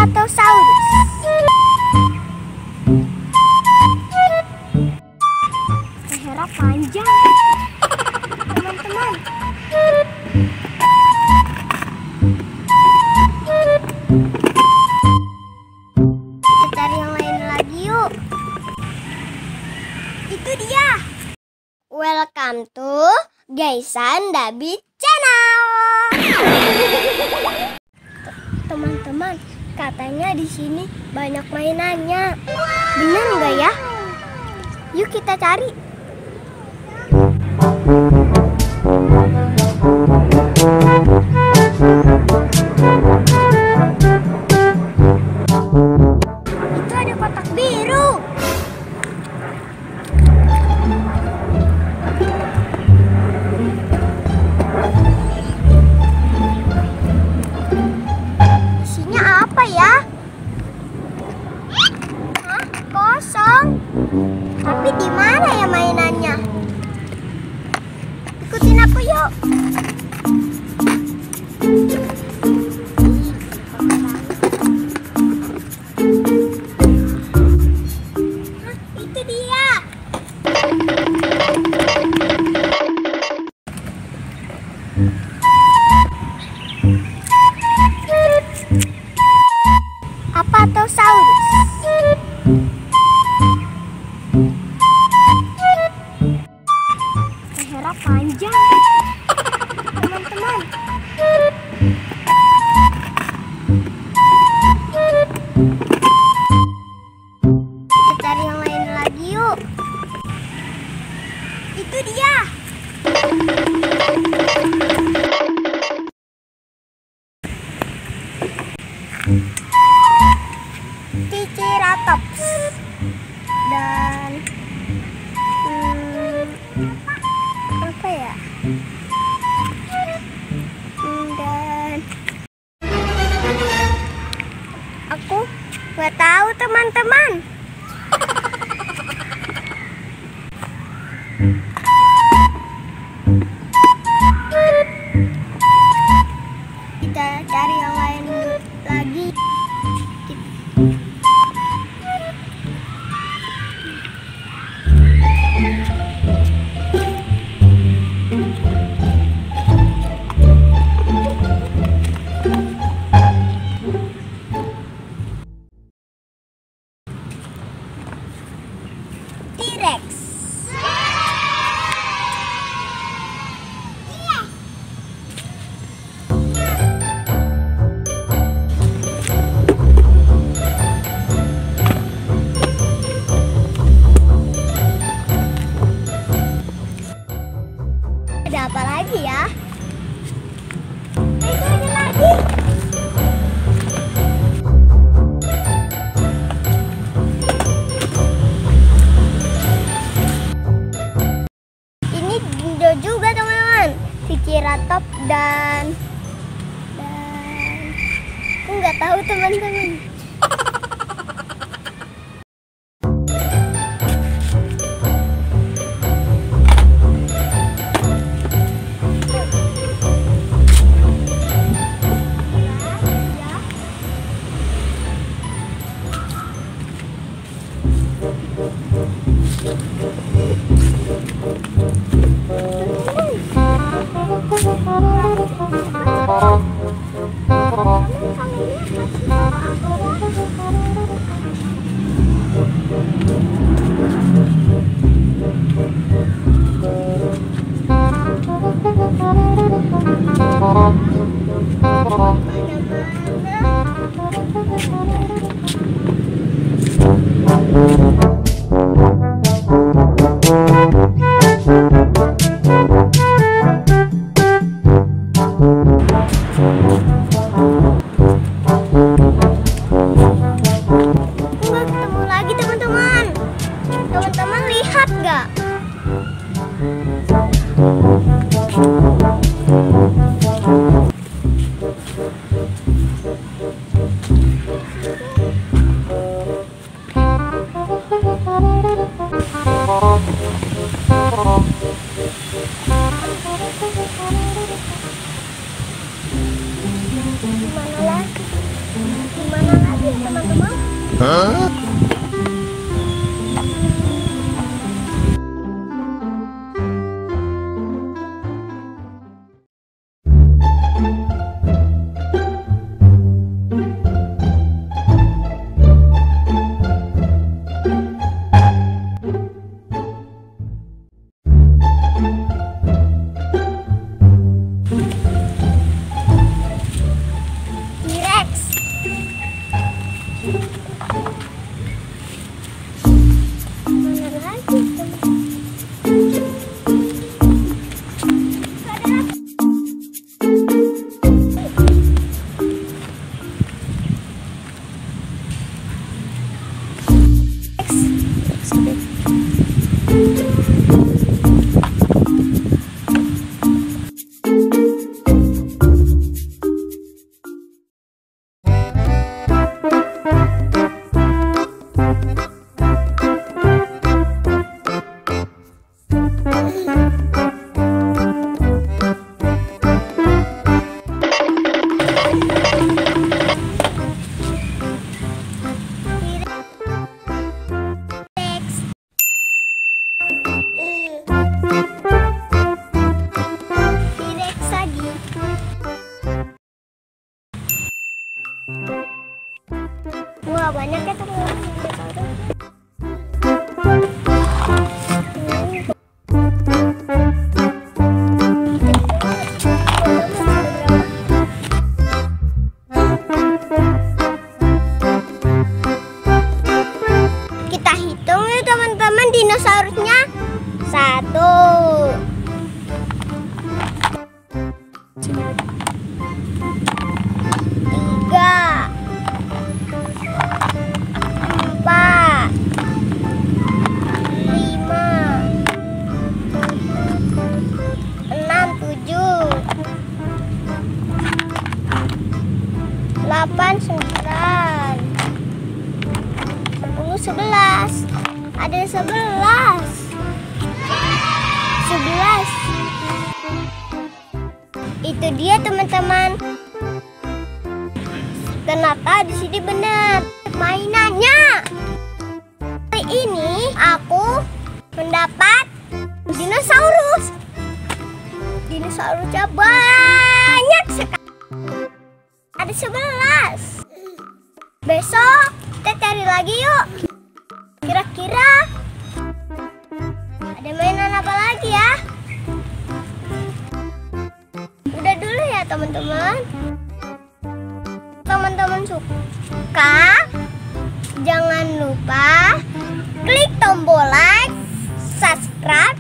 Apatosaurus. Lehernya panjang, teman-teman. Kita cari yang lain lagi yuk. Itu dia. Welcome to Gaisan Dabi Channel. Teman-teman, katanya di sini banyak mainannya. Benar nggak ya? Yuk kita cari. Itu ada kotak biru. Isinya apa ya? Hah? Kosong. Tapi di mana ya mainannya? Ikutin aku yuk. Hah, itu dia. Apatosaurus. Lehernya panjang, teman-teman. Kita cari yang lain lagi yuk. Itu dia. Triceratops dan apa ya? Dan aku nggak tahu teman-teman. Kita cari yang lain lagi. T-Rex. Ada apa lagi ya? Itu ada lagi. Ini Dindo juga teman-teman. Triceratops dan aku nggak tahu teman-teman. Teman-teman lihat gak? Gimana lagi? Gimana lagi? teman-teman. Wah, banyak ya teman-teman. Kita hitung ya teman-teman dinosaurusnya. 1, 3, 4, 5, 6, 7, 8, 9, 10, 11. Ada 11. 11. Itu dia teman-teman. Ternyata di sini benar mainannya. Hari ini aku mendapat dinosaurus. Dinosaurusnya banyak sekali. Ada 11. Besok kita cari lagi yuk. Kira-kira ada mainan apa lagi ya? Udah dulu ya teman-teman. Teman-teman suka, jangan lupa klik tombol like, subscribe,